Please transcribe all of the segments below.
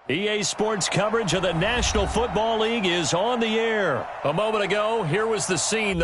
EA Sports coverage of the National Football League is on the air. A moment ago, here was the scene.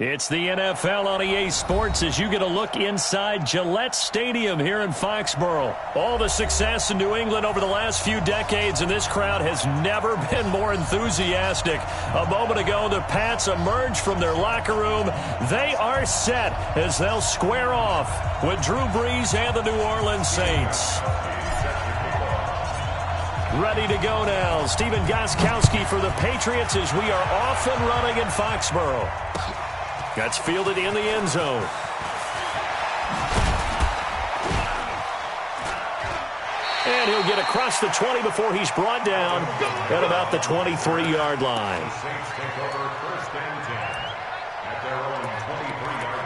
It's the NFL on EA Sports as you get a look inside Gillette Stadium here in Foxborough. All the success in New England over the last few decades, and this crowd has never been more enthusiastic. A moment ago, the Pats emerged from their locker room. They are set as they'll square off with Drew Brees and the New Orleans Saints. Ready to go now. Stephen Gostkowski for the Patriots as we are off and running in Foxborough. That's fielded in the end zone. And he'll get across the 20 before he's brought down at about the 23-yard line. The Saints take over first and 10 at their own 23-yard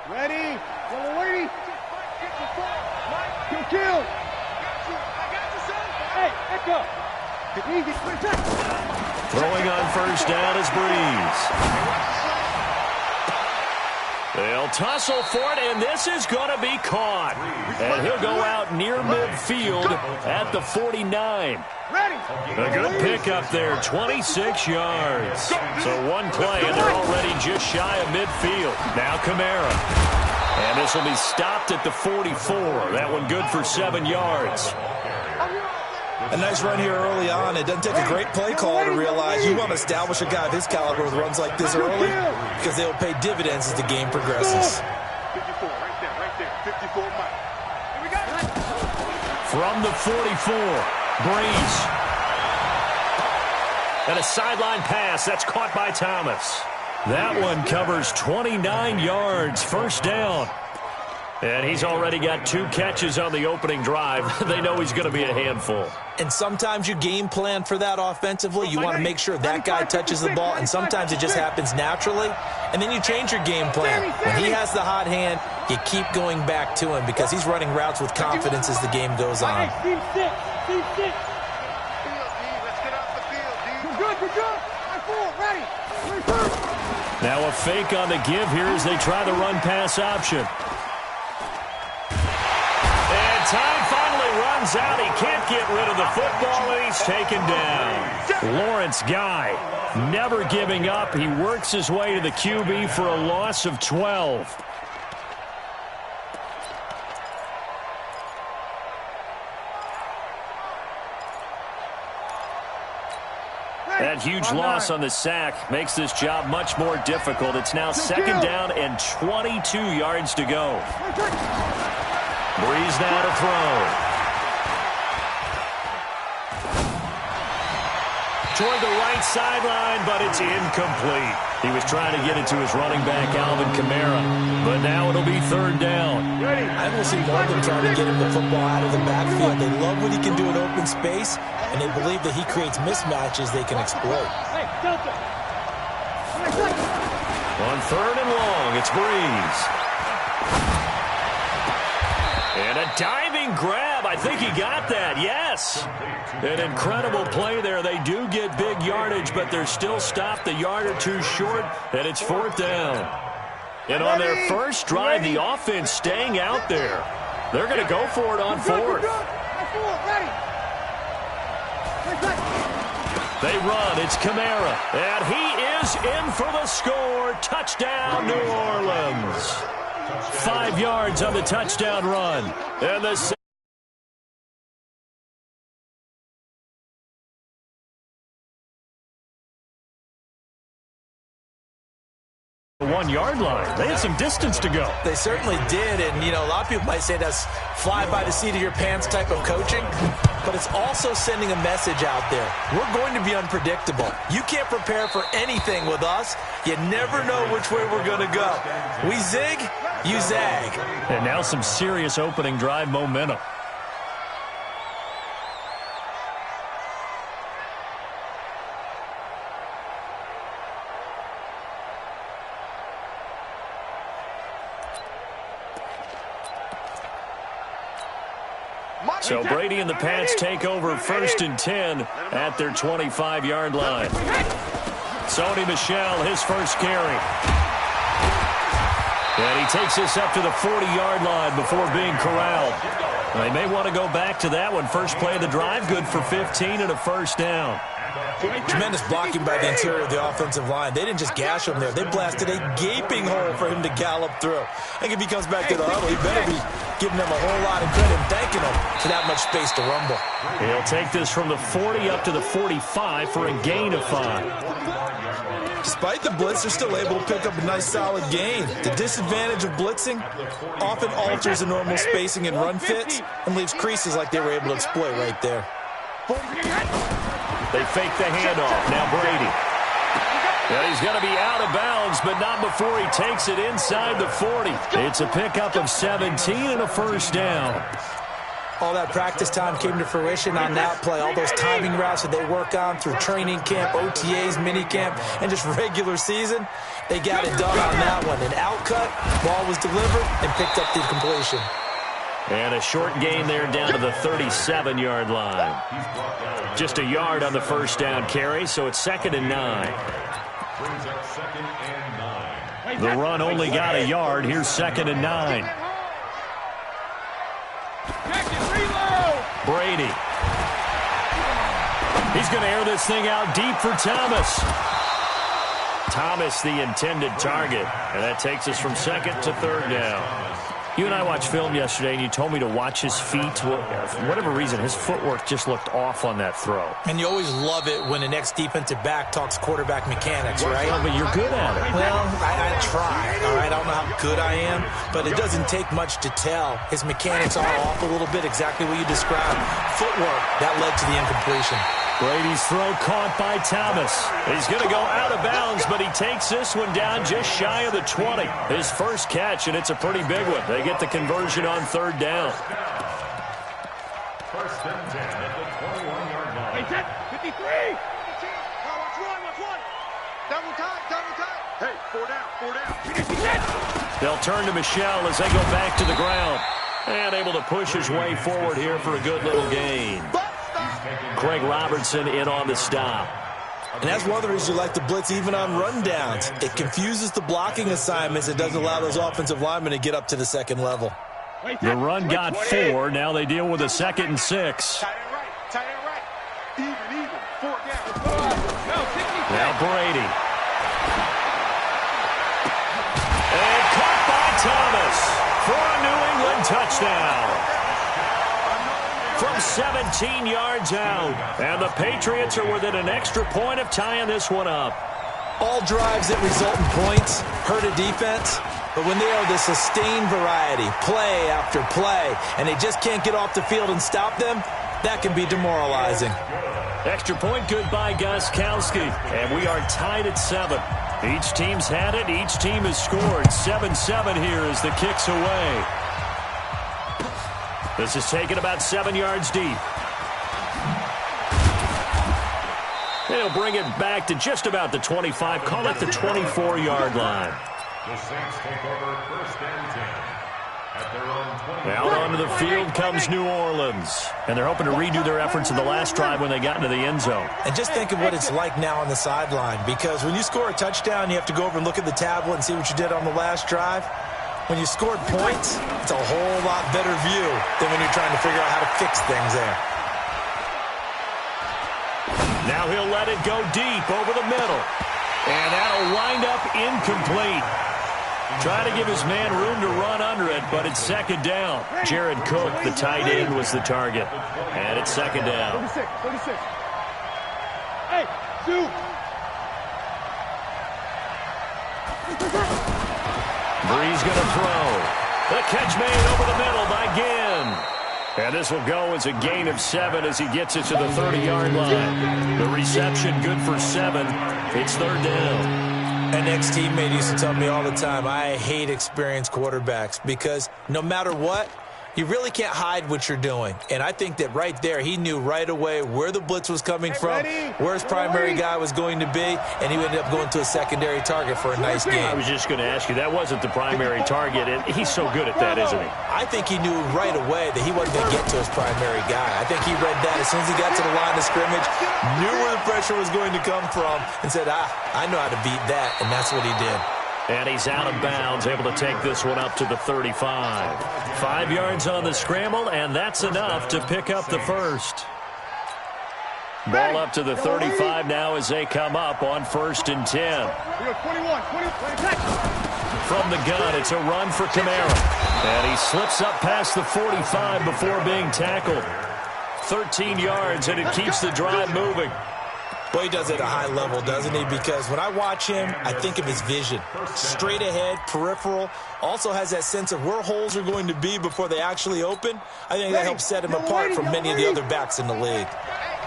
line. Ready? Well, waiting. Kill, kill. Hey, echo. Easy, Throwing on first down is Brees. They'll tussle for it, and this is going to be caught. And he'll go out near midfield at the 49. A good pickup there, 26 yards. So one play, and they're already just shy of midfield. Now Kamara. And this will be stopped at the 44. That one good for 7 yards. A nice run here early on. It doesn't take a great play call to realize you want to establish a guy of his caliber with runs like this early because they will pay dividends as the game progresses. 54, right there, 54 Mike. Here we go. From the 44, Brees. And a sideline pass. That's caught by Thomas. That one covers 29 yards, first down. And he's already got 2 catches on the opening drive. They know he's going to be a handful. And sometimes you game plan for that offensively. You want to make sure that guy touches the ball, and sometimes it just happens naturally. And then you change your game plan. When he has the hot hand, you keep going back to him because he's running routes with confidence as the game goes on. Team 6. Team 6. Let's get off the field, D. We're good. I'm full. Ready. Now a fake on the give here as they try the run-pass option. And time finally runs out. He can't get rid of the football, and he's taken down. Lawrence Guy never giving up. He works his way to the QB for a loss of 12. That huge loss on the sack makes this job much more difficult. It's now second down and 22 yards to go. Brees now to throw. toward the right sideline, but it's incomplete. He was trying to get it to his running back, Alvin Kamara, but now it'll be third down. I will see more of them trying to get him the football out of the backfield. They love what he can do in open space, and they believe that he creates mismatches they can exploit. On third and long, it's Breeze. And a diving grab. I think he got that. Yes. An incredible play there. They do get big yardage, but they're still stopped a yard or two short, and it's fourth down. And on their first drive, the offense staying out there. They're going to go for it on fourth. They run. It's Kamara. And he is in for the score. Touchdown, New Orleans. 5 yards on the touchdown run. And the 1-yard line. They had some distance to go. They certainly did, and, you know, a lot of people might say that's fly by the seat of your pants type of coaching, but it's also sending a message out there. We're going to be unpredictable. You can't prepare for anything with us. You never know which way we're going to go. We zig, you zag. And now some serious opening drive momentum. So Brady and the Pats take over first and 10 at their 25-yard line. Sony Michel, his first carry. And he takes this up to the 40-yard line before being corralled. They may want to go back to that one. First play of the drive, good for 15 and a first down. Tremendous blocking by the interior of the offensive line. They didn't just gash him there. They blasted a gaping hole for him to gallop through. I think if he comes back to the huddle, he better be giving them a whole lot of credit and thanking them for that much space to rumble. He'll take this from the 40 up to the 45 for a gain of 5. Despite the blitz, they're still able to pick up a nice solid gain. The disadvantage of blitzing often alters the normal spacing and run fits and leaves creases like they were able to exploit right there. They fake the handoff. Now Brady. And he's going to be out of bounds, but not before he takes it inside the 40. It's a pickup of 17 and a first down. All that practice time came to fruition on that play. All those timing routes that they work on through training camp, OTAs, minicamp, and just regular season, they got it done on that one. An outcut, ball was delivered, and picked up the completion. And a short gain there down to the 37-yard line. Just a yard on the first down carry, so it's 2nd and 9. The run only got a yard. Here's 2nd and 9. Brady. He's going to air this thing out deep for Thomas. Thomas, the intended target. And that takes us from 2nd to 3rd down. You and I watched film yesterday, and you told me to watch his feet. For whatever reason, his footwork just looked off on that throw. And you always love it when an ex-defensive back talks quarterback mechanics, right? Well, but you're good at it. Well, I try, all right? I don't know how good I am, but it doesn't take much to tell. His mechanics are off a little bit, exactly what you described. Footwork, that led to the incompletion. Brady's throw caught by Thomas. He's going to go out of bounds, but he takes this one down just shy of the 20. His first catch, and it's a pretty big one. They get the conversion on 3rd down. First and 10 at the 21-yard line. 53. Watch one. Double time. Hey, 4 down. They'll turn to Michel as they go back to the ground. And able to push his way forward here for a good little gain. Craig Robertson in on the stop. And that's one of the reasons you like to blitz even on rundowns. It confuses the blocking assignments. It doesn't allow those offensive linemen to get up to the 2nd level. The run got 4. Now they deal with a 2nd and 6. Tight end right. Even. 4 down. Now Brady. And caught by Thomas for a New England touchdown. From 17 yards out. And the Patriots are within an extra point of tying this one up. All drives that result in points hurt a defense, but when they are the sustained variety, play after play, and they just can't get off the field and stop them, that can be demoralizing. Extra point good by Gostkowski. And we are tied at 7. Each team's had it. Each team has scored. 7-7 here as the kick's away. This is taken about 7 yards deep. They'll bring it back to just about the 25. Call it the 24-yard line. The Saints take over 1st and 10. At their own 20. Out onto the field comes New Orleans. And they're hoping to redo their efforts in the last drive when they got into the end zone. And just think of what it's like now on the sideline. Because when you score a touchdown, you have to go over and look at the tablet and see what you did on the last drive. When you scored points, it's a whole lot better view than when you're trying to figure out how to fix things there. Now he'll let it go deep over the middle. And that'll wind up incomplete. Trying to give his man room to run under it, but it's 2nd down. Jared Cook, the tight end, was the target. And it's 2nd down. 36. Hey, shoot. Breeze going to throw. The catch made over the middle by Ginn. And this will go as a gain of 7 as he gets it to the 30-yard line. The reception good for 7. It's 3rd down. An ex-teammate used to tell me all the time, I hate experienced quarterbacks because no matter what, you really can't hide what you're doing. And I think that right there, he knew right away where the blitz was coming from, where his primary guy was going to be, and he ended up going to a secondary target for a nice game. I was just going to ask you, that wasn't the primary target, and he's so good at that, isn't he? I think he knew right away that he wasn't going to get to his primary guy. I think he read that as soon as he got to the line of scrimmage, knew where the pressure was going to come from, and said, I know how to beat that, and that's what he did. And he's out of bounds, able to take this one up to the 35. 5 yards on the scramble, and that's enough to pick up the first. Ball up to the 35 now as they come up on 1st and 10. From the gun, it's a run for Kamara. And he slips up past the 45 before being tackled. 13 yards, and it keeps the drive moving. Well, he does it at a high level, doesn't he? Because when I watch him, I think of his vision. Straight ahead, peripheral, also has that sense of where holes are going to be before they actually open. I think that helps set him apart from many of the other backs in the league.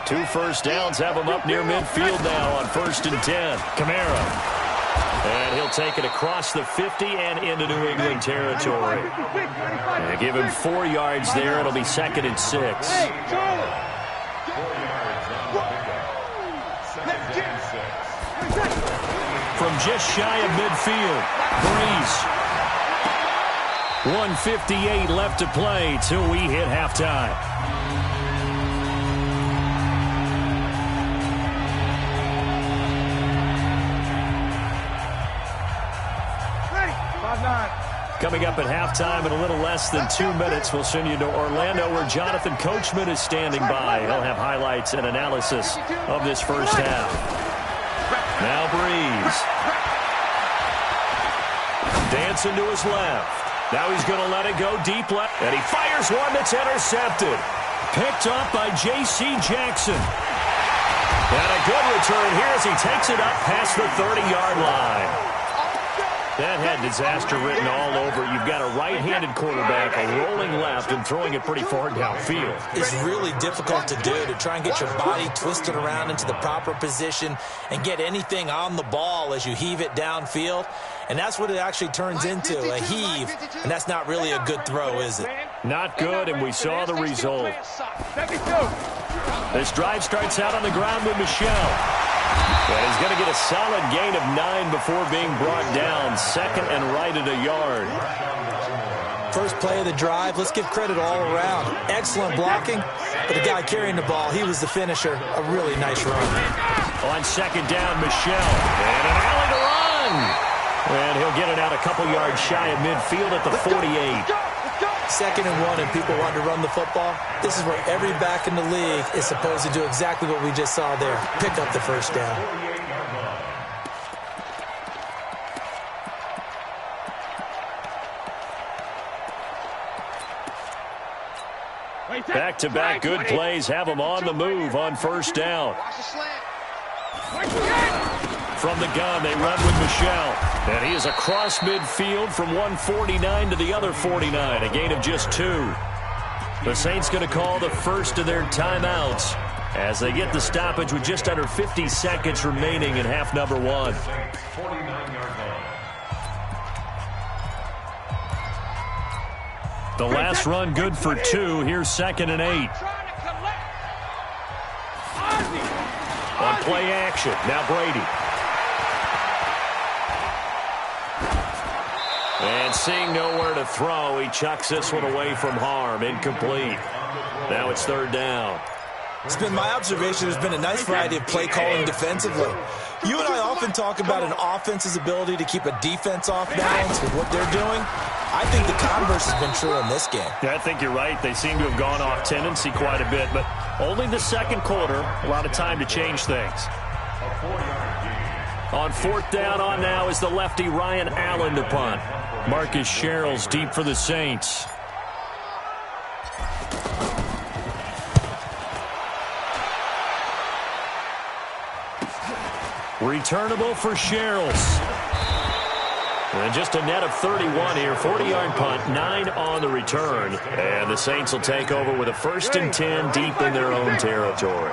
2 first downs have him up near midfield now on 1st and 10. Kamara. And he'll take it across the 50 and into New England territory. And give him 4 yards there. It'll be 2nd and 6. From just shy of midfield, Breeze. 1:58 left to play till we hit halftime. Coming up at halftime in a little less than 2 minutes, we'll send you to Orlando where Jonathan Coachman is standing by. He'll have highlights and analysis of this first half. Now Breeze. Dancing to his left. Now he's going to let it go deep left. And he fires one that's intercepted. Picked up by J.C. Jackson. And a good return here as he takes it up past the 30-yard line. That had disaster written all over. You've got a right-handed quarterback, a rolling left, and throwing it pretty far downfield. It's really difficult to do, to try and get your body twisted around into the proper position and get anything on the ball as you heave it downfield. And that's what it actually turns into, a heave. And that's not really a good throw, is it? Not good, and we saw the result. This drive starts out on the ground with Michel. And he's going to get a solid gain of 9 before being brought down. 2nd and right at a yard. First play of the drive, let's give credit all around. Excellent blocking, but the guy carrying the ball, he was the finisher. A really nice run. On 2nd down, Michel. And an alley to run. And he'll get it out a couple yards shy of midfield at the 48. 2nd and 1 and people want to run the football. This is where every back in the league is supposed to do exactly what we just saw there. Pick up the first down. Back-to-back good plays have him on the move on 1st down. From the gun, they run with Michel. And he is across midfield from 149 to the other 49. A gain of just 2. The Saints going to call the first of their timeouts as they get the stoppage with just under 50 seconds remaining in half number one. 49-yard line. The last run good for 2. Here's 2nd and 8. On play action. Now Brady. And seeing nowhere to throw, he chucks this one away from harm. Incomplete. Now it's 3rd down. It's been my observation there's been a nice variety of play calling defensively. You and I often talk about an offense's ability to keep a defense off balance with what they're doing. I think the converse has been true in this game. Yeah, I think you're right. They seem to have gone off tendency quite a bit, but only the second quarter, a lot of time to change things. On 4th down on now is the lefty Ryan Allen to punt. Marcus Sherrill's deep for the Saints. Returnable for Sherrills. And just a net of 31 here. 40-yard punt, 9 on the return. And the Saints will take over with a 1st and 10 deep in their own territory.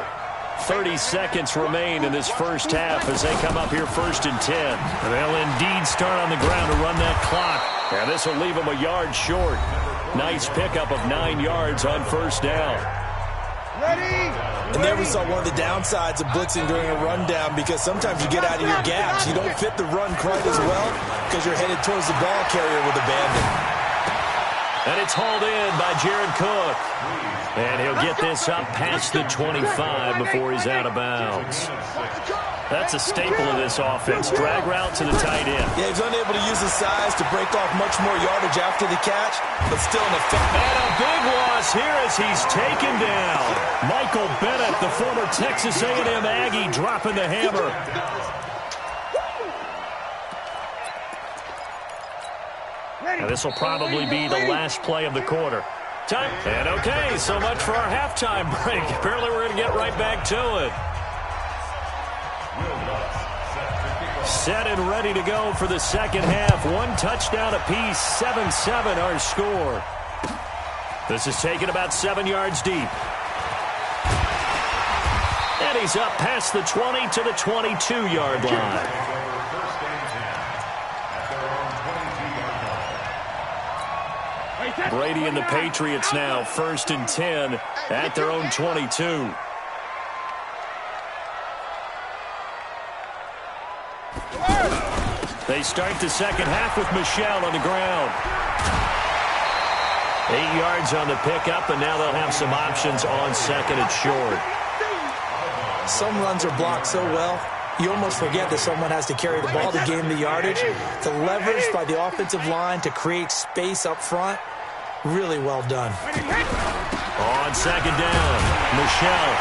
30 seconds remain in this first half as they come up here 1st and 10. They'll indeed start on the ground to run that clock. And this will leave them a yard short. Nice pickup of 9 yards on 1st down. And there we saw one of the downsides of blitzing during a rundown, because sometimes you get out of your gaps. You don't fit the run quite as well because you're headed towards the ball carrier with abandon. And it's hauled in by Jared Cook. And he'll get this up past the 25 before he's out of bounds. That's a staple of this offense. Drag route to the tight end. Yeah, he's unable to use his size to break off much more yardage after the catch, but still an effective. And a big loss here as he's taken down. Michael Bennett, the former Texas A&M Aggie, dropping the hammer. Now this will probably be the last play of the quarter. Time. And okay, so much for our halftime break. Apparently we're going to get right back to it. Set and ready to go for the second half. 1 touchdown apiece, 7-7 our score. This is taken about 7 yards deep. And he's up past the 20 to the 22-yard line. Brady and the Patriots now 1st and 10 at their own 22. They start the second half with Michel on the ground. 8 yards on the pickup, and now they'll have some options on 2nd and short. Some runs are blocked so well, you almost forget that someone has to carry the ball to gain the yardage. The leverage by the offensive line to create space up front, really well done. On 2nd down, Michel.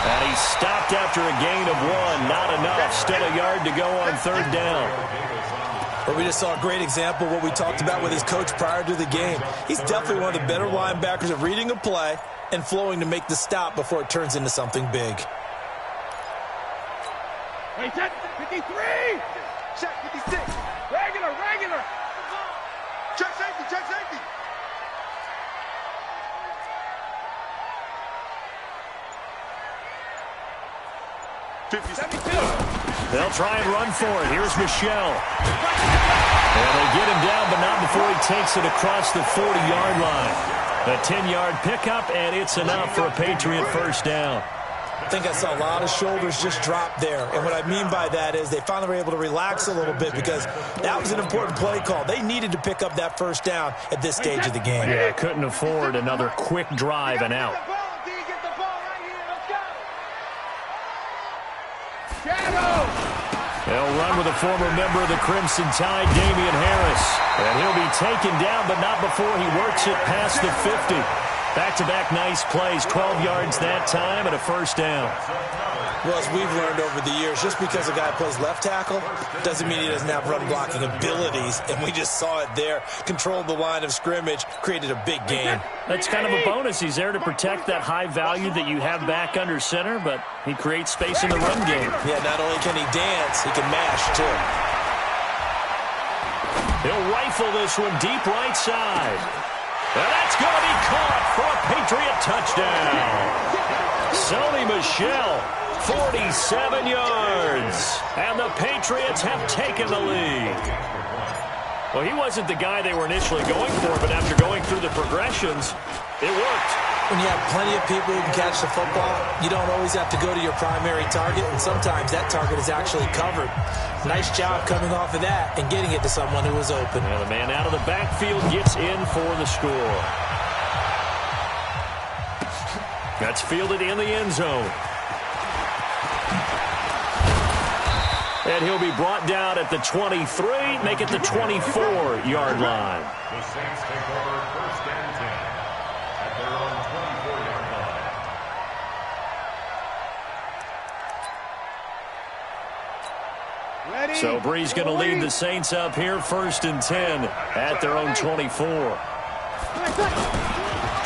And he stopped after a gain of 1. Not enough. Still a yard to go on 3rd down. But we just saw a great example of what we talked about with his coach prior to the game. He's definitely one of the better linebackers at reading a play and flowing to make the stop before it turns into something big. Hey, check 53! Check 56! Regular! Check safety! They'll try and run for it. Here's Michel. And they get him down, but not before he takes it across the 40-yard line. A 10-yard pickup, and it's enough for a Patriot 1st down. I think I saw a lot of shoulders just drop there. And what I mean by that is they finally were able to relax a little bit because that was an important play call. They needed to pick up that 1st down at this stage of the game. Yeah, couldn't afford another quick drive and out. They'll run with a former member of the Crimson Tide, Damian Harris. And he'll be taken down, but not before he works it past the 50. Back-to-back nice plays, 12 yards that time and a 1st down. Well, as we've learned over the years, just because a guy plays left tackle doesn't mean he doesn't have run-blocking abilities. And we just saw it there. Controlled the line of scrimmage, created a big gain. That's kind of a bonus. He's there to protect that high value that you have back under center, but he creates space in the run game. Yeah, not only can he dance, he can mash, too. He'll rifle this one deep right side. And that's going to be caught for a Patriot touchdown. Sony Michel, 47 yards. And the Patriots have taken the lead. Well, he wasn't the guy they were initially going for, but after going through the progressions, it worked. When you have plenty of people who can catch the football, you don't always have to go to your primary target, and sometimes that target is actually covered. Nice job coming off of that and getting it to someone who was open. And the man out of the backfield gets in for the score. That's fielded in the end zone. And he'll be brought down at the 23, make it the 24-yard line. The Saints take over first and 10 at their own 24-yard line. Ready. So Brees going to lead the Saints up here first and 10 at their own 24.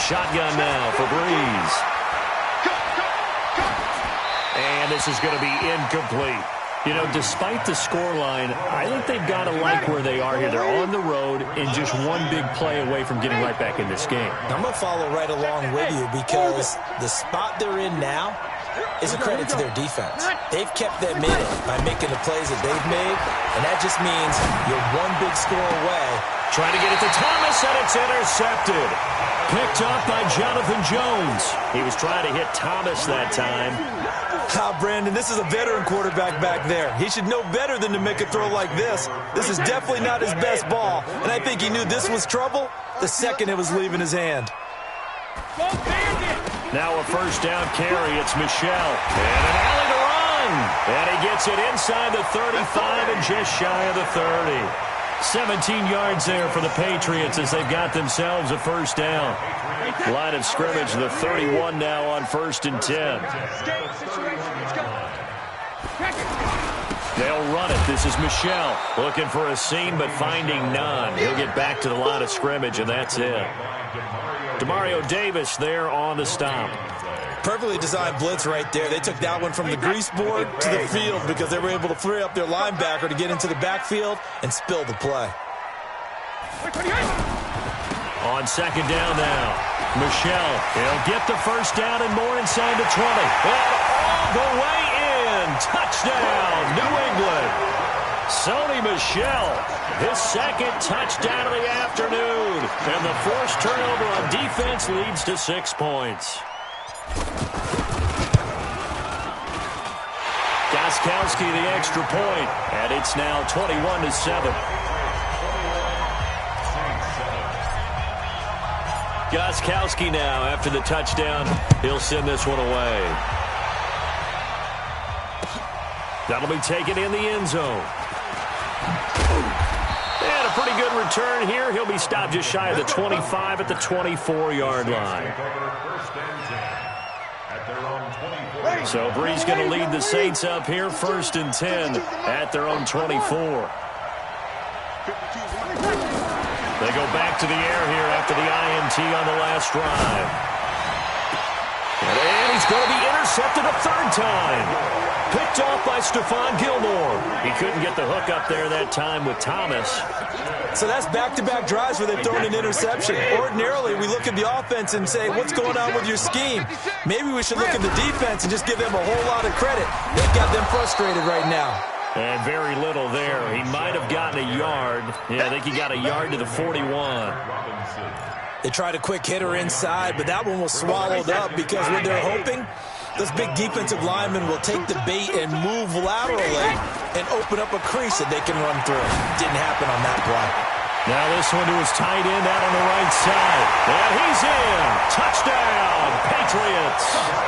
Shotgun now for Brees. And this is going to be incomplete. You know, despite the scoreline, I think they've got to like where they are here. They're on the road and just one big play away from getting right back in this game. I'm going to follow right along with you because the spot they're in now is a credit to their defense. They've kept them in it by making the plays that they've made, and that just means you're one big score away. Trying to get it to Thomas, and it's intercepted. Picked off by Jonathan Jones. He was trying to hit Thomas that time. Brandon, this is a veteran quarterback back there. He should know better than to make a throw like this. This is definitely not his best ball, and I think he knew this was trouble the second it was leaving his hand. Now a first down carry. It's Michel. And an alley to run. And he gets it inside the 35 and just shy of the 30. 17 yards there for the Patriots as they've got themselves a first down. Line of scrimmage, the 31 now on first and 10. They'll run it. This is Michel looking for a seam but finding none. He'll get back to the line of scrimmage, and that's it. Demario Davis there on the stop. Perfectly designed blitz right there. They took that one from the grease board to the field because they were able to free up their linebacker to get into the backfield and spill the play. On second down now, Michel. He'll get the first down and more inside the 20. And all the way in. Touchdown, New England. Sony Michel, his second touchdown of the afternoon. And the forced turnover on defense leads to 6 points. Gostkowski the extra point, and it's now 21-7. Gostkowski now, after the touchdown, he'll send this one away. That'll be taken in the end zone. And a pretty good return here. He'll be stopped just shy of the 25 at the 24-yard line. So Brees going to lead the Saints up here first and 10 at their own 24. They go back to the air here after the INT on the last drive. And he's going to be intercepted a third time. Picked off by Stephon Gilmore. He couldn't get the hook up there that time with Thomas. So that's back-to-back drives where they've thrown an interception. Ordinarily, we look at the offense and say, what's going on with your scheme? Maybe we should look at the defense and just give them a whole lot of credit. They've got them frustrated right now. And very little there. He might have gotten a yard. Yeah, I think he got a yard to the 41. They tried a quick hitter inside, but that one was swallowed up because what they're hoping, those big defensive linemen will take the bait and move laterally and open up a crease that they can run through. Didn't happen on that play. Now this one to his tight end out on the right side. And he's in. Touchdown, Patriots.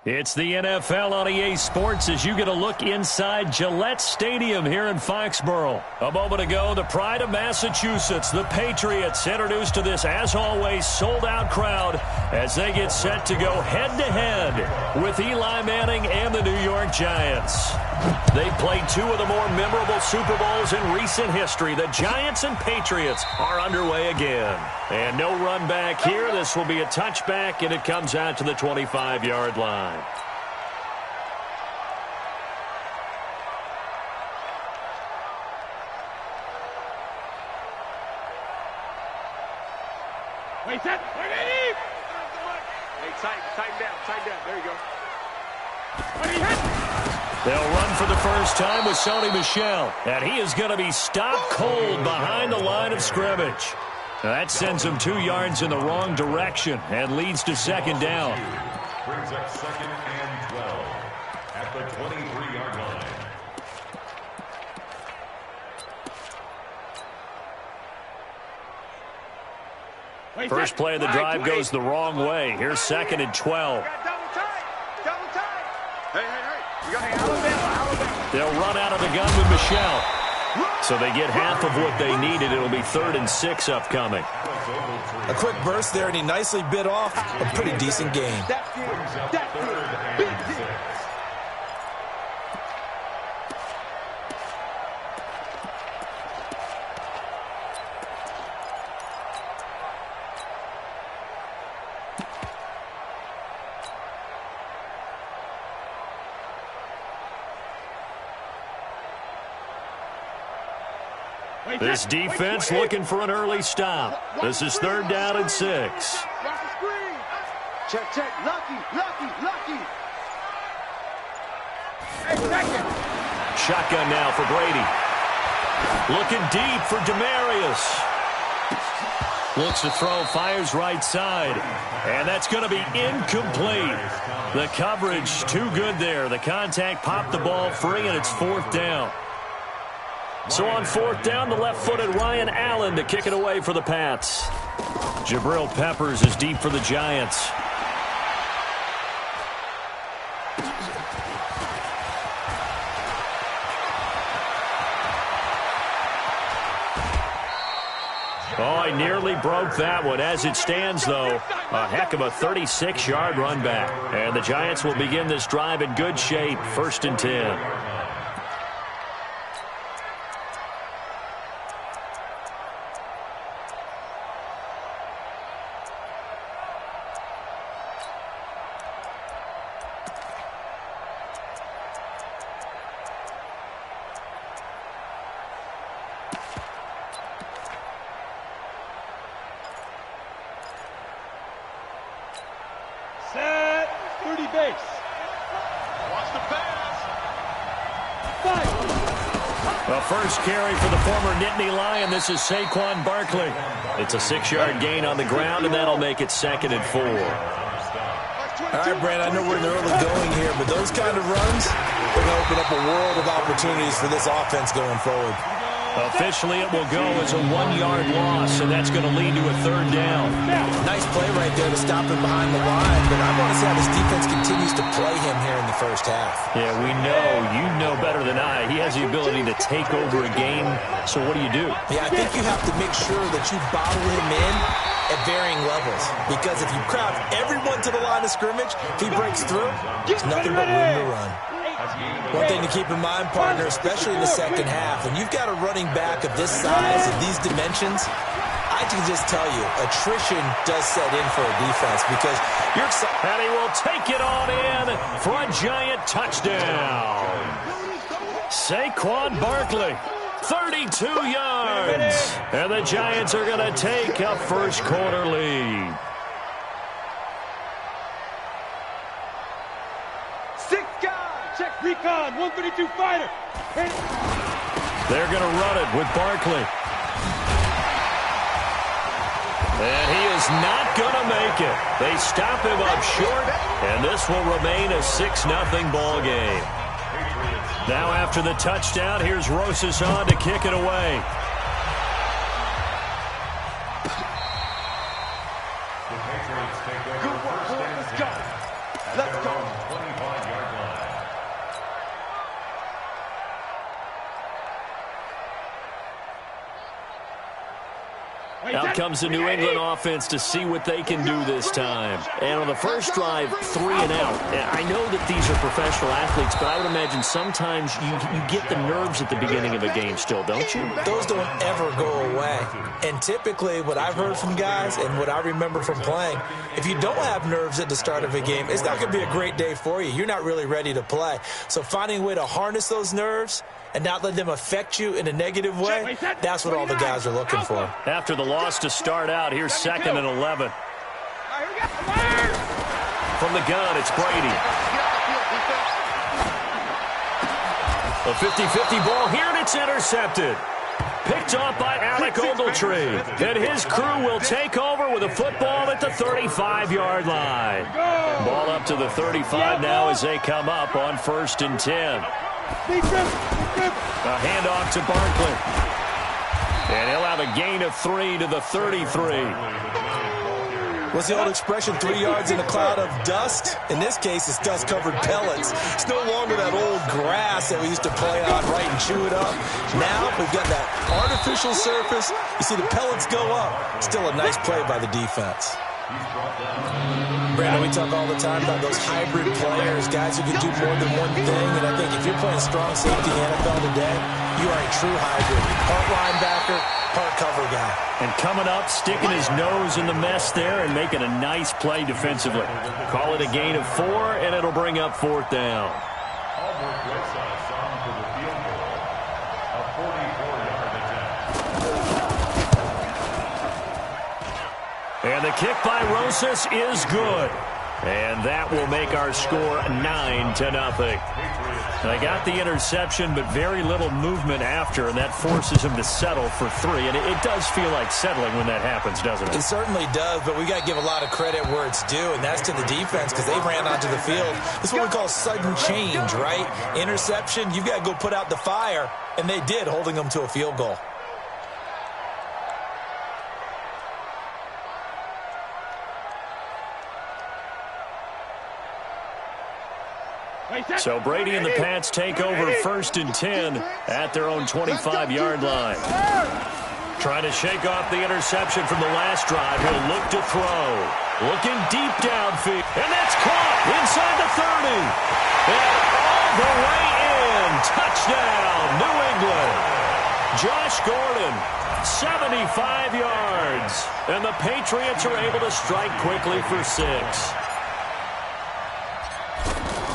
It's the NFL on EA Sports as you get a look inside Gillette Stadium here in Foxborough. A moment ago, the pride of Massachusetts, the Patriots, introduced to this, as always, sold-out crowd as they get set to go head-to-head with Eli Manning and the New York Giants. They played two of the more memorable Super Bowls in recent history. The Giants and Patriots are underway again. And no run back here. This will be a touchback, and it comes out to the 25-yard line. Wait, set. Wait, hey, tighten down. There you go. They'll run for the first time with Sony Michel, and he is going to be stopped cold behind the line of scrimmage. That sends him 2 yards in the wrong direction and leads to second down. Brings up second and 12 at the 23-yard line. First play of the drive goes the wrong way. Here's second and 12. Double tight. Hey. You got Alabama. They'll run out of the gun with Michel. So they get half of what they needed. It'll be 3rd and 6 upcoming. A quick burst there, and he nicely bit off a pretty decent gain. Brings up 3rd and 6. This defense looking for an early stop. This is 3rd down and 6. Watch the screen. Check. Lucky. Hey, second. Shotgun now for Brady. Looking deep for Demarius. Looks to throw, fires right side. And that's going to be incomplete. The coverage too good there. The contact popped the ball free, and it's 4th down. So on 4th down, the left-footed Ryan Allen to kick it away for the Pats. Jabril Peppers is deep for the Giants. Oh, I nearly broke that one. As it stands, though, a heck of a 36-yard run back. And the Giants will begin this drive in good shape, 1st and 10. Set. 30 base. Watch the pass. A first carry for the former Nittany Lion. This is Saquon Barkley. It's a 6-yard gain on the ground, and that'll make it 2nd and 4. All right, Brad, I know we're in the early going here, but those kind of runs are going to open up a world of opportunities for this offense going forward. Officially, it will go as a 1-yard loss, and that's going to lead to a 3rd down. Nice play right there to stop him behind the line, but I want to see how this defense continues to play him here in the first half. Yeah, we know. You know better than I. He has the ability to take over a game, so what do you do? Yeah, I think you have to make sure that you bottle him in at varying levels, because if you crowd everyone to the line of scrimmage, if he breaks through, there's nothing but room to run. One thing to keep in mind, partner, especially in the second half, when you've got a running back of this size and these dimensions, I can just tell you, attrition does set in for a defense because you're excited. And he will take it on in for a Giant touchdown. Saquon Barkley, 32 yards. And the Giants are going to take a first quarter lead. Check recon. 132 fighter. They're going to run it with Barkley. And he is not going to make it. They stop him up short, and this will remain a 6-0 ball game. Now after the touchdown, here's Rosas on to kick it away. The Patriots take over first and 10 at their own Out comes the New England offense to see what they can do this time. And on the first drive, 3 and out. I know that these are professional athletes, but I would imagine sometimes you get the nerves at the beginning of a game still, don't you? Those don't ever go away. And typically what I've heard from guys and what I remember from playing, if you don't have nerves at the start of a game, it's not going to be a great day for you. You're not really ready to play. So finding a way to harness those nerves and not let them affect you in a negative way, that's what all the guys are looking for. After the loss to start out, here's 2nd and 11. From the gun, it's Brady. A 50-50 ball here, and it's intercepted. Picked off by Alec Ogletree. And his crew will take over with a football at the 35-yard line. Ball up to the 35 now as they come up on 1st and 10. A handoff to Barkley. And he'll have a gain of 3 to the 33. What's the old expression, 3 yards in a cloud of dust? In this case, it's dust-covered pellets. It's no longer that old grass that we used to play on, right, and chew it up. Now we've got that artificial surface. You see the pellets go up. Still a nice play by the defense. Brandon, we talk all the time about those hybrid players, guys who can do more than one thing. And I think if you're playing strong safety in the NFL today, you are a true hybrid. Part linebacker, part cover guy. And coming up, sticking his nose in the mess there and making a nice play defensively. Call it a gain of 4, and it'll bring up 4th down. And the kick by Rosas is good. And that will make our score 9-0. They got the interception, but very little movement after, and that forces him to settle for 3. And it does feel like settling when that happens, doesn't it? It certainly does, but we got to give a lot of credit where it's due, and that's to the defense because they ran onto the field. This is what we call sudden change, right? Interception, you've got to go put out the fire, and they did, holding them to a field goal. So Brady and the Pats take over 1st and 10 at their own 25-yard line. Trying to shake off the interception from the last drive. He'll look to throw. Looking deep downfield. And that's caught inside the 30. And all the way in. Touchdown, New England. Josh Gordon, 75 yards. And the Patriots are able to strike quickly for 6.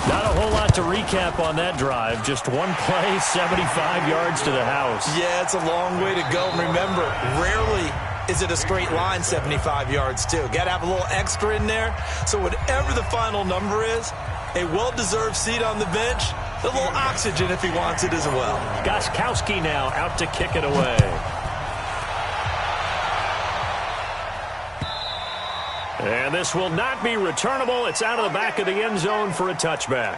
Not a whole lot to recap on that drive. Just one play, 75 yards to the house. Yeah, it's a long way to go. Remember, rarely is it a straight line 75 yards, too. Got to have a little extra in there. So whatever the final number is, a well-deserved seat on the bench, a little oxygen if he wants it as well. Gostkowski now out to kick it away. And this will not be returnable. It's out of the back of the end zone for a touchback.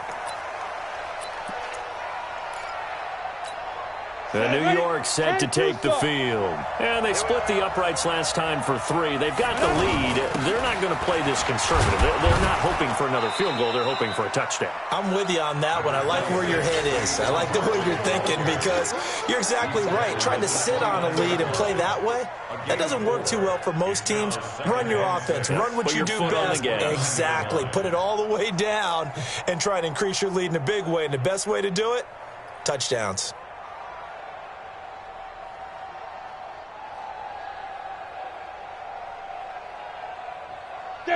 The New York set to take the field. And they split the uprights last time for 3. They've got the lead. They're not going to play this conservative. They're not hoping for another field goal. They're hoping for a touchdown. I'm with you on that one. I like where your head is. I like the way you're thinking because you're exactly right. Trying to sit on a lead and play that way, that doesn't work too well for most teams. Run your offense. Run what you do best. Exactly. Put it all the way down and try to increase your lead in a big way. And the best way to do it, touchdowns.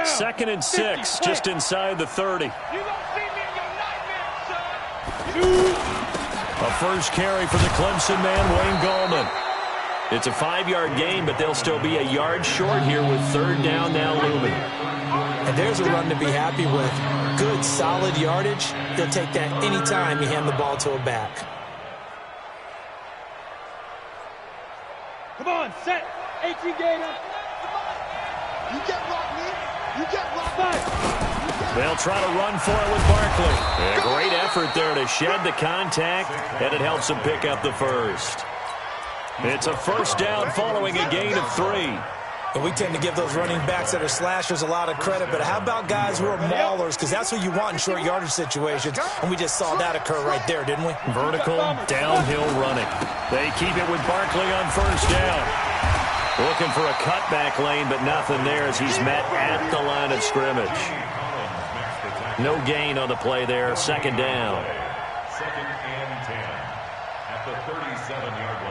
Second and 6, just inside the 30. You don't see me in your nightmares, son. A first carry for the Clemson man, Wayne Gallman. It's a 5-yard gain, but they'll still be a yard short here with 3rd down now looming. And there's a run to be happy with. Good, solid yardage. They'll take that any time you hand the ball to a back. Come on, set. 18 gainer. You get rocked, man. You get rocked. They'll try to run for it with Barkley. A great effort there to shed the contact, and it helps them pick up the first. It's a first down following a gain of 3. And we tend to give those running backs that are slashers a lot of credit, but how about guys who are maulers? Because that's what you want in short yardage situations, and we just saw that occur right there, didn't we? Vertical, downhill running. They keep it with Barkley on first down. Looking for a cutback lane, but nothing there as he's met at the line of scrimmage. No gain on the play there. Second down. 2nd and 10 at the 37-yard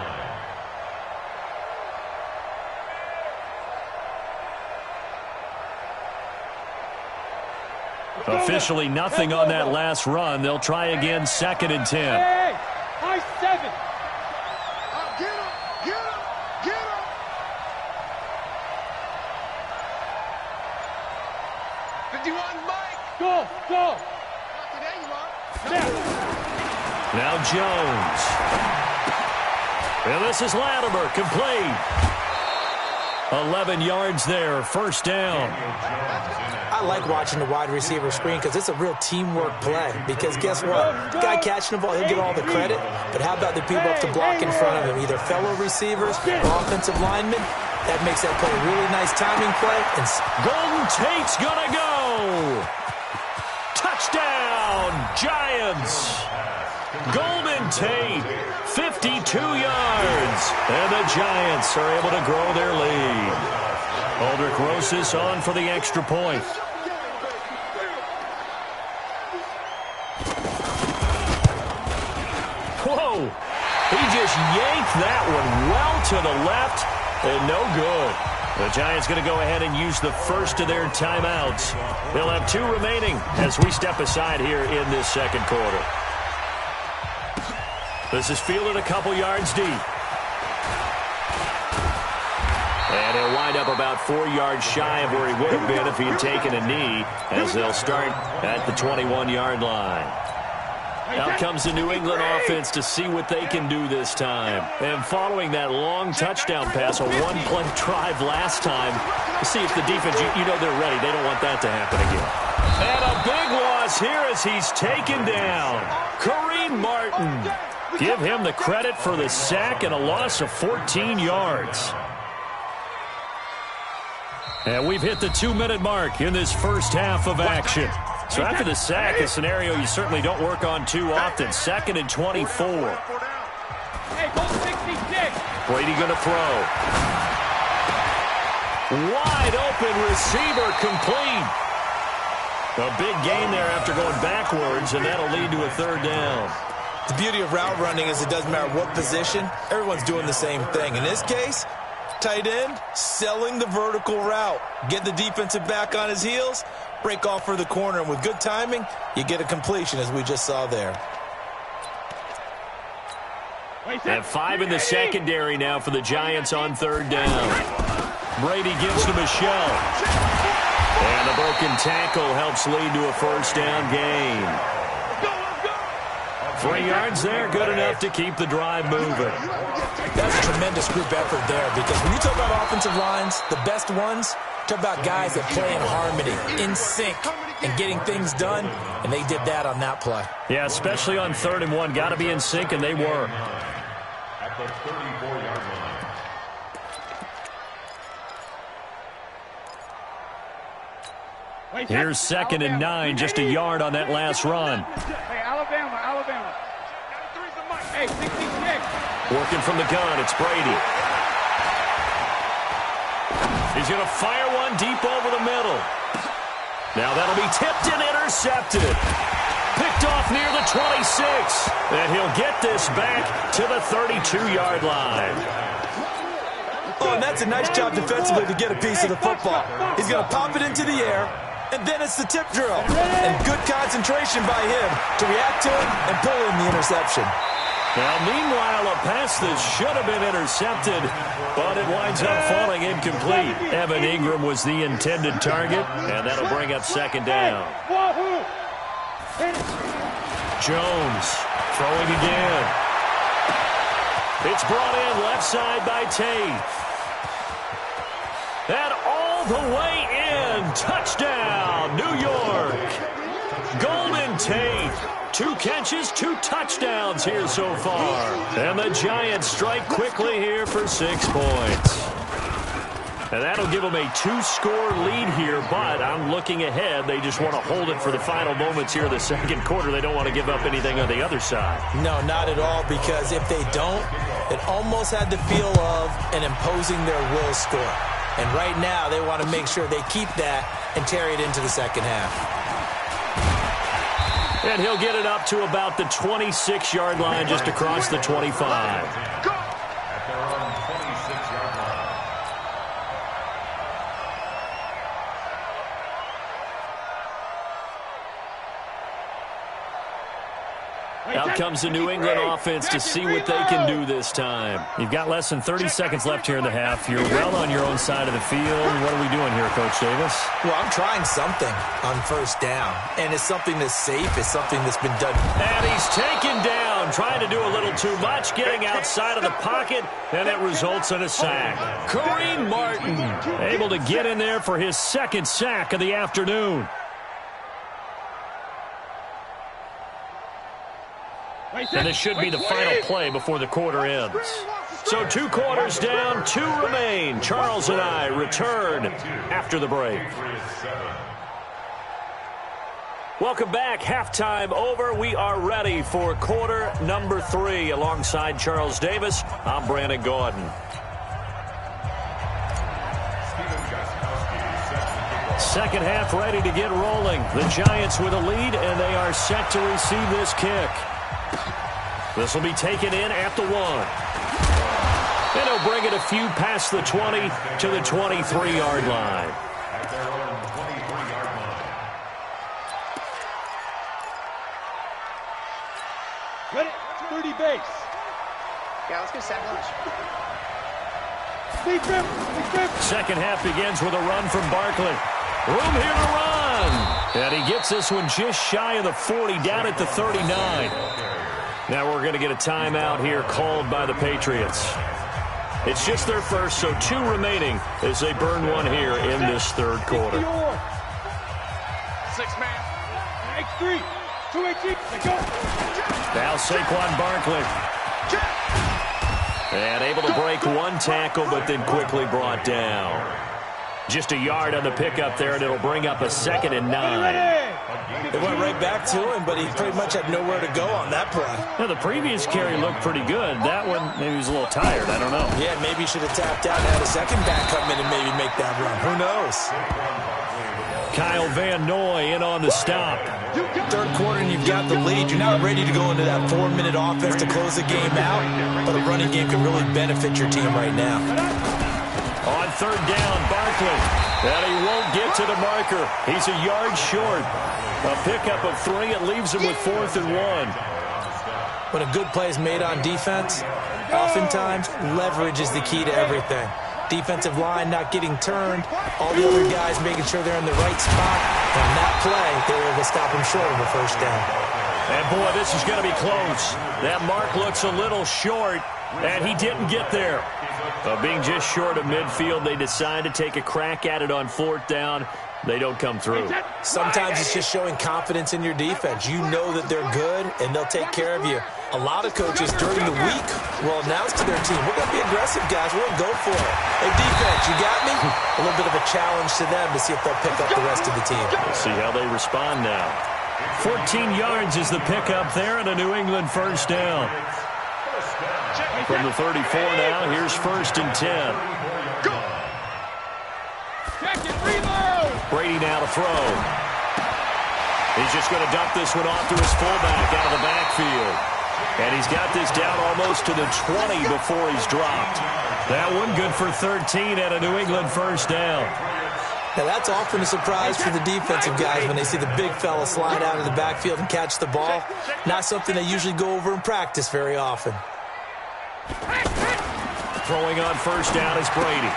line. Officially nothing on that last run. They'll try again, 2nd and 10. Hey, high 7. Get him, get him, get him. Mike. Go. Not today, you are. Now Jones. And this is Latimer, complete. 11 yards there, first down. I like watching the wide receiver screen because it's a real teamwork play. Because guess what? The guy catching the ball, he'll get all the credit. But how about the people up to block in front of him? Either fellow receivers or offensive linemen. That makes that play a really nice timing play. And Golden Tate's going to go. Touchdown, Giants. Golden Tate, 52 yards. And the Giants are able to grow their lead. Aldrich Rosas on for the extra point. Whoa. He just yanked that one well to the left and no good. The Giants going to go ahead and use the first of their timeouts. They'll have 2 remaining as we step aside here in this second quarter. This is fielded a couple yards deep. And he'll wind up about 4 yards shy of where he would have been if he had taken a knee, as they'll start at the 21-yard line. Out comes the New England offense to see what they can do this time. And following that long touchdown pass, a one-play drive last time, see if the defense, you know they're ready. They don't want that to happen again. And a big loss here as he's taken down. Kareem Martin. Give him the credit for the sack and a loss of 14 yards. And we've hit the 2-minute mark in this first half of action. So after the sack, a scenario you certainly don't work on too often. 2nd and 24. Hey, go 66. Brady going to throw. Wide open receiver, complete. A big gain there after going backwards, and that'll lead to a 3rd down. the beauty of route running is it doesn't matter what position. Everyone's doing the same thing. In this case, tight end, selling the vertical route. Get the defensive back on his heels, break off for the corner, and with good timing, you get a completion, as we just saw there. And 5 in the secondary now for the Giants on 3rd down. Brady gives to Michelle. And the broken tackle helps lead to a 1st down gain. 3 yards there, good enough to keep the drive moving. That's a tremendous group effort there, because when you talk about offensive lines, the best ones, talk about guys that play in harmony, in sync, and getting things done, and they did that on that play. Yeah, especially on 3rd and 1. Got to be in sync, and they were. At the 34-yard line. Here's 2nd and 9, just a yard on that last run. Hey, Alabama. Hey, 66. Working from the gun, it's Brady. He's going to fire one deep over the middle. Now that'll be tipped and intercepted. Picked off near the 26. And he'll get this back to the 32-yard line. Oh, and that's a nice job defensively to get a piece of the football. He's going to pop it into the air, and then it's the tip drill. And good concentration by him to react to it and pull in the interception. Now, meanwhile, a pass that should have been intercepted, but it winds up falling incomplete. Evan Ingram was the intended target, and that'll bring up 2nd down. Jones throwing again. It's brought in left side by Tate. And all the way in. Touchdown, New York. Golden Tate. 2 catches, 2 touchdowns here so far. And the Giants strike quickly here for 6 points. And that'll give them a 2-score lead here, but I'm looking ahead. They just want to hold it for the final moments here of the second quarter. They don't want to give up anything on the other side. No, not at all, because if they don't, it almost had the feel of an imposing their will score. And right now, they want to make sure they keep that and carry it into the second half. And he'll get it up to about the 26-yard line, just across the 25. Go! At their own 26-yard line. Out comes the New England offense to see what they can do this time. You've got less than 30 seconds left here in the half. You're well on your own side of the field. What are we doing here, Coach Davis? Well, I'm trying something on first down, and it's something that's safe. It's something that's been done. And he's taken down, trying to do a little too much, getting outside of the pocket, and it results in a sack. Kareem Martin able to get in there for his second sack of the afternoon. And this should be the final play before the quarter ends. So 2 quarters down, 2 remain. Charles and I return after the break. Welcome back. Halftime over. We are ready for quarter number 3. Alongside Charles Davis, I'm Brandon Gaudin. Second half ready to get rolling. The Giants with a lead, and they are set to receive this kick. This will be taken in at the 1. And he'll bring it a few past the 20 to the 23-yard line. At their own 23-yard line. Ready? 30 base. Yeah, let's get set lunch. Steve Griff. Second half begins with a run from Barkley. Room here to run. And he gets this one just shy of the 40, down at the 39. Now we're going to get a timeout here called by the Patriots. It's just their first, so 2 remaining as they burn one here in this third quarter. 6-man. X3. 2-8. Let's go. Now Saquon Barkley. And able to break one tackle, but then quickly brought down. Just a yard on the pickup there, and it'll bring up a 2nd and 9. It went right back to him, but he pretty much had nowhere to go on that play. Now, the previous carry looked pretty good. That one, maybe he was a little tired. I don't know. Yeah, maybe he should have tapped out and had a second back come in and maybe make that run. Who knows? Kyle Van Noy in on the stop. Third quarter and you've got the lead. You're not ready to go into that 4-minute offense to close the game out, but a running game can really benefit your team right now. On third down, Barkley. And he won't get to the marker. He's a yard short. A pickup of 3. It leaves him with 4th and 1. When a good play is made on defense, oftentimes leverage is the key to everything. Defensive line not getting turned, all the other guys making sure they're in the right spot. On that play, they were able to stop him short of a first down. And, boy, this is going to be close. That mark looks a little short, and he didn't get there. Being just short of midfield, they decide to take a crack at it on 4th down. They don't come through. Sometimes it's just showing confidence in your defense. You know that they're good, and they'll take care of you. A lot of coaches during the week will announce to their team, we're going to be aggressive, guys. We're going to go for it. Hey, defense, you got me? A little bit of a challenge to them to see if they'll pick up the rest of the team. We'll see how they respond now. 14 yards is the pickup there, and a New England first down. From the 34 now, here's 1st and 10. Go! Check it, reload! Brady now to throw. He's just going to dump this one off to his fullback out of the backfield. And he's got this down almost to the 20 before he's dropped. That one good for 13 and a New England first down. Now, that's often a surprise for the defensive guys when they see the big fella slide out of the backfield and catch the ball. Not something they usually go over in practice very often. Throwing on first down is Brady.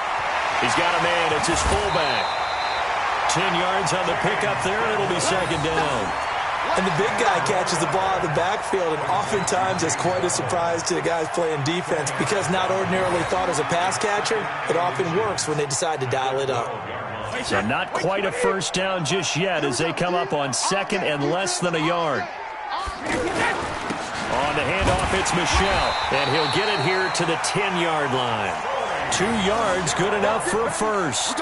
He's got a man. It's his fullback. 10 yards on the pickup there, and it'll be 2nd down. And the big guy catches the ball out of the backfield, and oftentimes it's quite a surprise to the guys playing defense because not ordinarily thought as a pass catcher, it often works when they decide to dial it up. So not quite a first down just yet as they come up on 2nd and less than a yard. On the handoff, it's Michel, and he'll get it here to the 10-yard line. 2 yards, good enough for a first.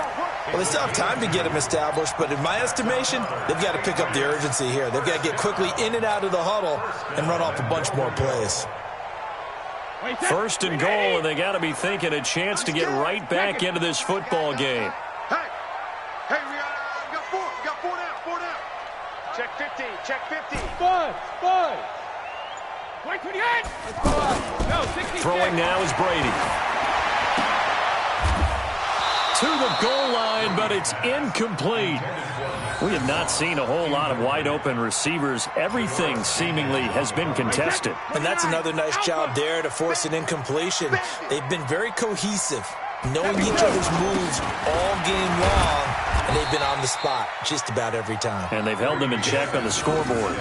Well, they still have time to get him established, but in my estimation, they've got to pick up the urgency here. They've got to get quickly in and out of the huddle and run off a bunch more plays. First and goal, and they got to be thinking a chance to get right back into this football game. Hey, we got 4. We got 4 down. 4 down. Check 50. Check 50. Spud. 28. No, 66. Throwing now is Brady. To the goal line, but it's incomplete. We have not seen a whole lot of wide-open receivers. Everything seemingly has been contested. And that's another nice job there to force an incompletion. They've been very cohesive, knowing each other's moves all game long, and they've been on the spot just about every time. And they've held them in check on the scoreboard.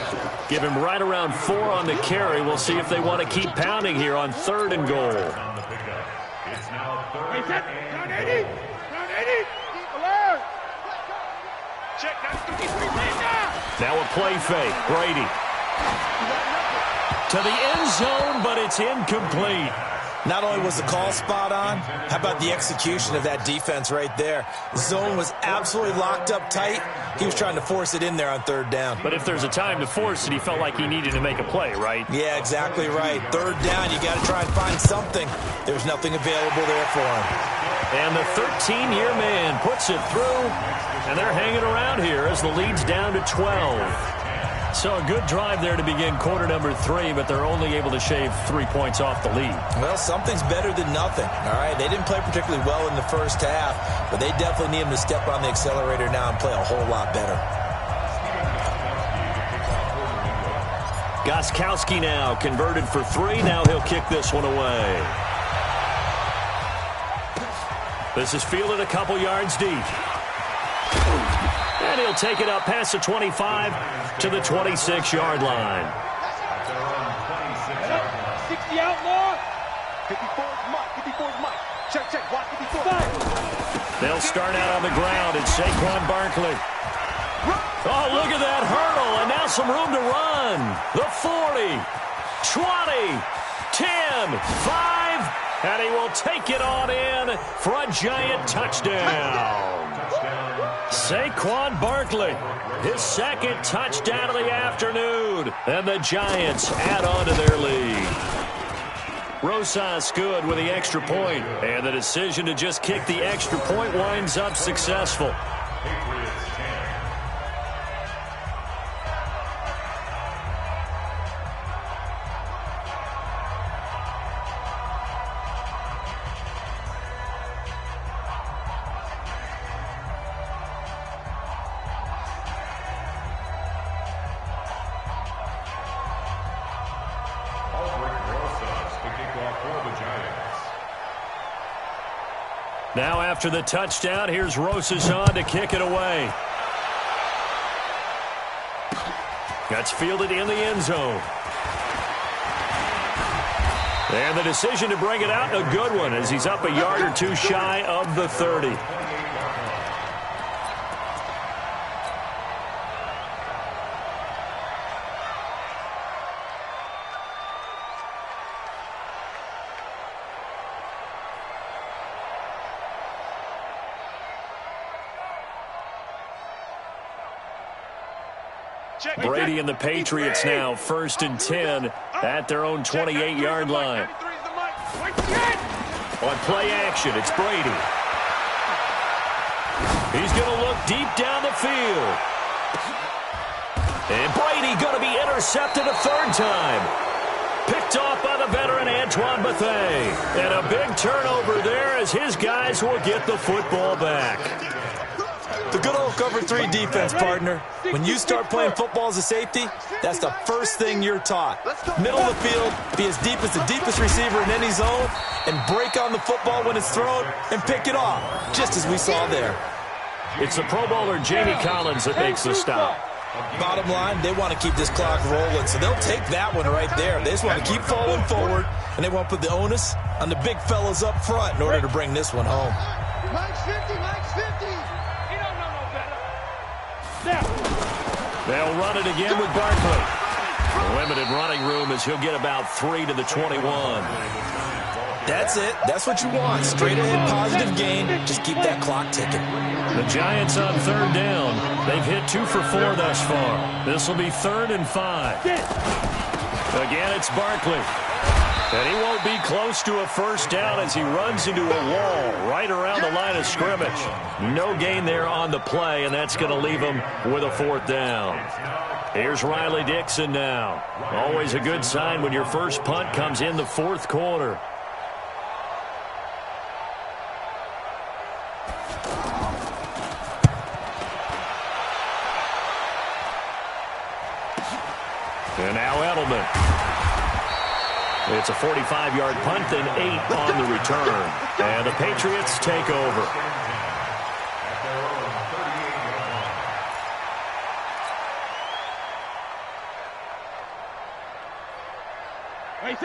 Give him right around 4 on the carry. We'll see if they want to keep pounding here on 3rd and goal. It's now 3rd Down 80. and Down 80. Alert. Check 93. Now a play fake. Brady. To the end zone, but it's incomplete. Not only was the call spot on, how about the execution of that defense right there? The zone was absolutely locked up tight. He was trying to force it in there on 3rd down. But if there's a time to force it, he felt like he needed to make a play, right? Yeah, exactly right. 3rd down, you got to try and find something. There's nothing available there for him. And the 13-year man puts it through, and they're hanging around here as the lead's down to 12. So a good drive there to begin quarter number 3, but they're only able to shave 3 points off the lead. Well, something's better than nothing, all right? They didn't play particularly well in the first half, but they definitely need him to step on the accelerator now and play a whole lot better. Gostkowski now converted for 3. Now he'll kick this one away. This is fielded a couple yards deep. And he'll take it up past the 25 to the 26-yard line. 60 out, Lord. 54's Mike. 54's Mike. Check. Watch 54. They'll start out on the ground. It's Saquon Barkley. Oh, look at that hurdle. And now some room to run. The 40, 20, 10, 5. And he will take it on in for a giant touchdown. Saquon Barkley, his 2nd touchdown of the afternoon. And the Giants add on to their lead. Rosas good with the extra point. And the decision to just kick the extra point winds up successful. Now after the touchdown, here's Rosas on to kick it away. That's fielded in the end zone. And the decision to bring it out, a good one, as he's up a yard or 2 shy of the 30. Brady and the Patriots now 1st and 10 at their own 28-yard line. On play action, it's Brady. He's going to look deep down the field. And Brady going to be intercepted a 3rd time. Picked off by the veteran Antoine Bethea. And a big turnover there as his guys will get the football back. The good old cover 3 defense, partner. When you start playing football as a safety, that's the first thing you're taught. Middle of the field, be as deep as the deepest receiver in any zone, and break on the football when it's thrown and pick it off, just as we saw there. It's the Pro Bowler Jamie Collins that makes the stop. Bottom line, they want to keep this clock rolling, so they'll take that one right there. They just want to keep falling forward, and they want to put the onus on the big fellas up front in order to bring this one home. Mike's 50. Mike's 50. He don't know no better. They'll run it again with Barkley. Limited running room as he'll get about 3 to the 21. That's it. That's what you want. Straight ahead positive gain. Just keep that clock ticking. The Giants on third down. They've hit 2 for 4 thus far. This will be 3rd and 5. Again, it's Barkley. And he won't be close to a first down as he runs into a wall right around the line of scrimmage. No gain there on the play, and that's going to leave him with a 4th down. Here's Riley Dixon now. Always a good sign when your first punt comes in the 4th quarter. And now Edelman. It's a 45-yard punt, then 8 on the return. And the Patriots take over.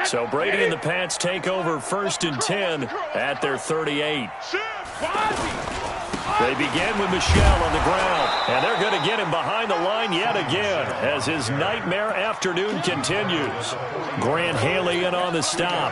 So Brady and the Pats take over 1st and 10 at their 38. They begin with Michel on the ground, and they're going to get him behind the line yet again as his nightmare afternoon continues. Grant Haley in on the stop.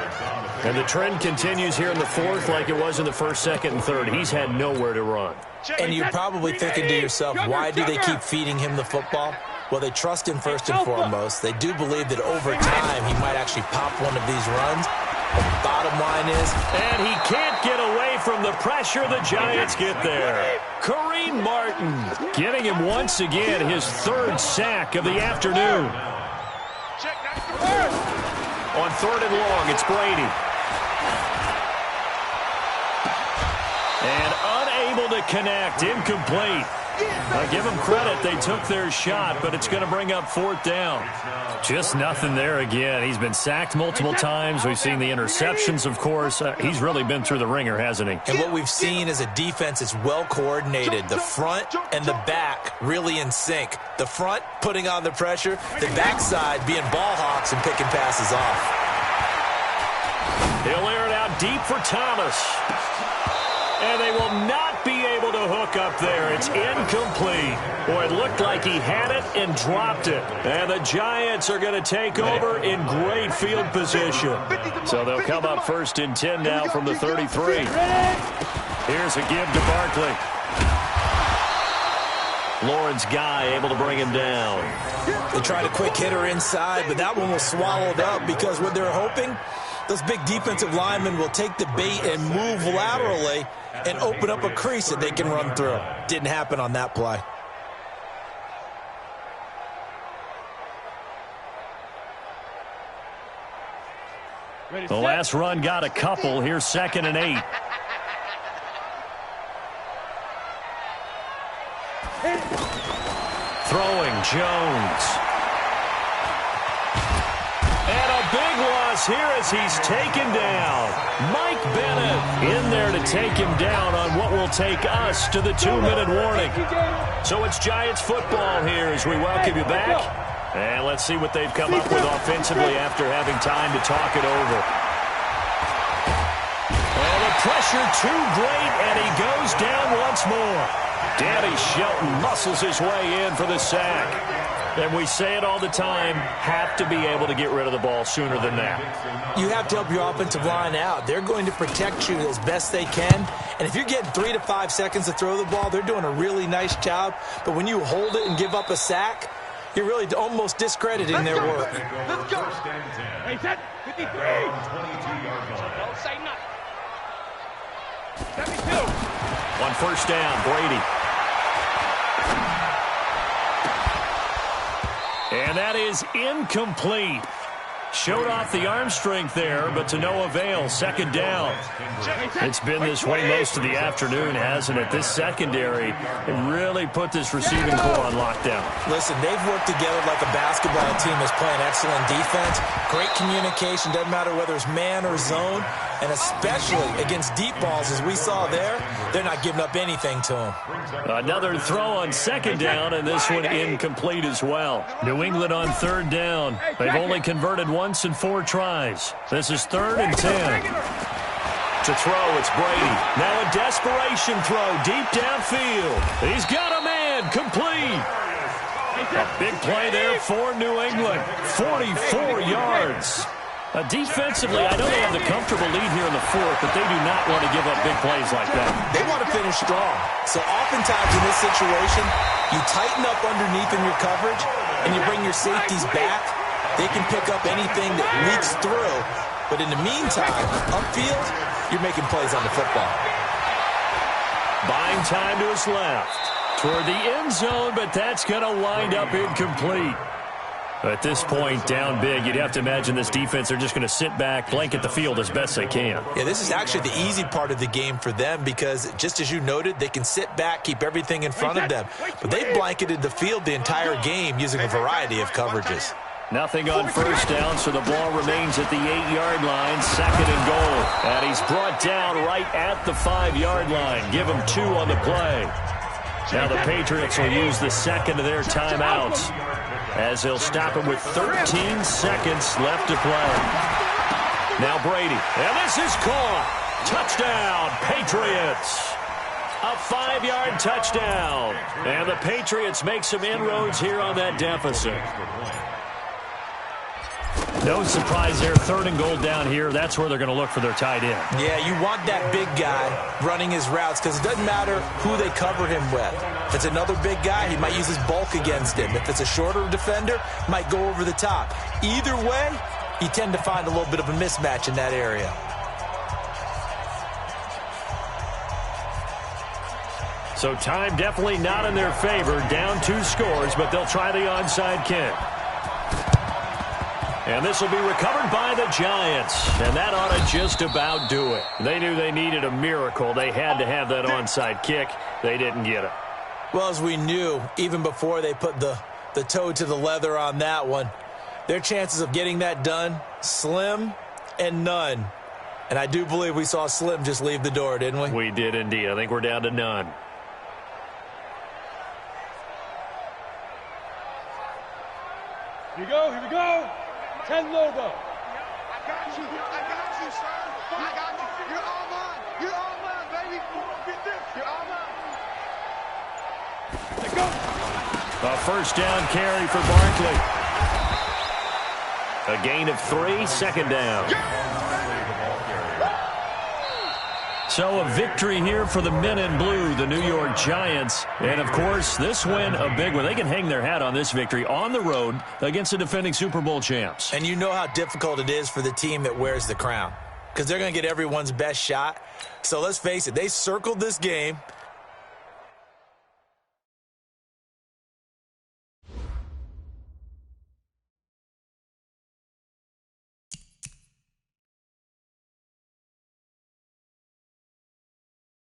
And the trend continues here in the 4th like it was in the 1st, 2nd, and 3rd. He's had nowhere to run. And you're probably thinking to yourself, why do they keep feeding him the football? Well, they trust him first and foremost. They do believe that over time he might actually pop one of these runs. But the bottom line is... And he can't get away from the pressure. The Giants get there. Kareem Martin getting him once again his 3rd sack of the afternoon. On 3rd and long, it's Brady. And unable to connect, incomplete. I give them credit. They took their shot, but it's going to bring up 4th down. Just nothing there again. He's been sacked multiple times. We've seen the interceptions, of course. He's really been through the ringer, hasn't he? And what we've seen is a defense that's well coordinated. The front and the back really in sync. The front putting on the pressure. The backside being ball hawks and picking passes off. He'll air it out deep for Thomas. And they will not be able to hook up there. It's incomplete. Boy, it looked like he had it and dropped it. And the Giants are going to take over in great field position. So they'll come up 1st and 10 now from the 33. Here's a give to Barkley. Lawrence Guy able to bring him down. They tried a quick hitter inside, but that one was swallowed up because what they're hoping, those big defensive linemen will take the bait and move laterally and open up a crease that they can run through. Didn't happen on that play. The last run got a couple. Here's 2nd and 8. Throwing Jones. And a big loss here as he's taken down. Mike Bennett in there to take him down on what will take us to the 2-minute warning. So it's Giants football here as we welcome you back. And let's see what they've come up with offensively after having time to talk it over. And the pressure too great, and he goes down once more. Danny Shelton muscles his way in for the sack. And we say it all the time, have to be able to get rid of the ball sooner than that. You have to help your offensive line out. They're going to protect you as best they can. And if you're getting 3 to 5 seconds to throw the ball, they're doing a really nice job. But when you hold it and give up a sack, you're really almost discrediting their work. Let's go. Hey, set. 53. Don't say nothing. 72. On 1st down, Brady. And that is incomplete. Showed off the arm strength there, but to no avail. 2nd down. It's been this way most of the afternoon, hasn't it? This secondary really put this receiving core on lockdown. Listen, they've worked together like a basketball team that's playing excellent defense. Great communication, doesn't matter whether it's man or zone. And especially against deep balls, as we saw there, they're not giving up anything to them. Another throw on 2nd down, and this one incomplete as well. New England on 3rd down. They've only converted once in 4 tries. This is 3rd and 10. To throw, it's Brady. Now a desperation throw deep downfield. He's got a man, complete. A big play there for New England. 44 yards. Defensively, I know they have the comfortable lead here in the fourth, but they do not want to give up big plays like that. They want to finish strong. So oftentimes in this situation, you tighten up underneath in your coverage, and you bring your safeties back. They can pick up anything that leaks through. But in the meantime, upfield, you're making plays on the football. Buying time to his left. Toward the end zone, but that's going to wind up incomplete. At this point, down big, you'd have to imagine this defense, they're just going to sit back, blanket the field as best they can. Yeah, this is actually the easy part of the game for them because, just as you noted, they can sit back, keep everything in front of them. But they've blanketed the field the entire game using a variety of coverages. Nothing on first down, so the ball remains at the 8-yard line, 2nd and goal. And he's brought down right at the 5-yard line. Give him 2 on the play. Now the Patriots will use the second of their timeouts as they'll stop him with 13 seconds left to play. Now Brady. And this is caught. Touchdown, Patriots. A 5-yard touchdown. And the Patriots make some inroads here on that deficit. No surprise there. 3rd and goal down here. That's where they're going to look for their tight end. Yeah, you want that big guy running his routes because it doesn't matter who they cover him with. If it's another big guy, he might use his bulk against him. If it's a shorter defender, might go over the top. Either way, you tend to find a little bit of a mismatch in that area. So time definitely not in their favor. Down 2 scores, but they'll try the onside kick. And this will be recovered by the Giants. And that ought to just about do it. They knew they needed a miracle. They had to have that onside kick. They didn't get it. Well, as we knew, even before they put the toe to the leather on that one, their chances of getting that done, slim and none. And I do believe we saw Slim just leave the door, didn't we? We did indeed. I think we're down to none. Here we go, here we go. 10 logo. I got you, sir. I got you. You're all mine. You're all mine, baby. Get this. You're all mine. Let's go. A first down carry for Barkley. A gain of 3, 2nd down. So a victory here for the men in blue, the New York Giants. And, of course, this win, a big one. They can hang their hat on this victory on the road against the defending Super Bowl champs. And you know how difficult it is for the team that wears the crown because they're going to get everyone's best shot. So let's face it, they circled this game.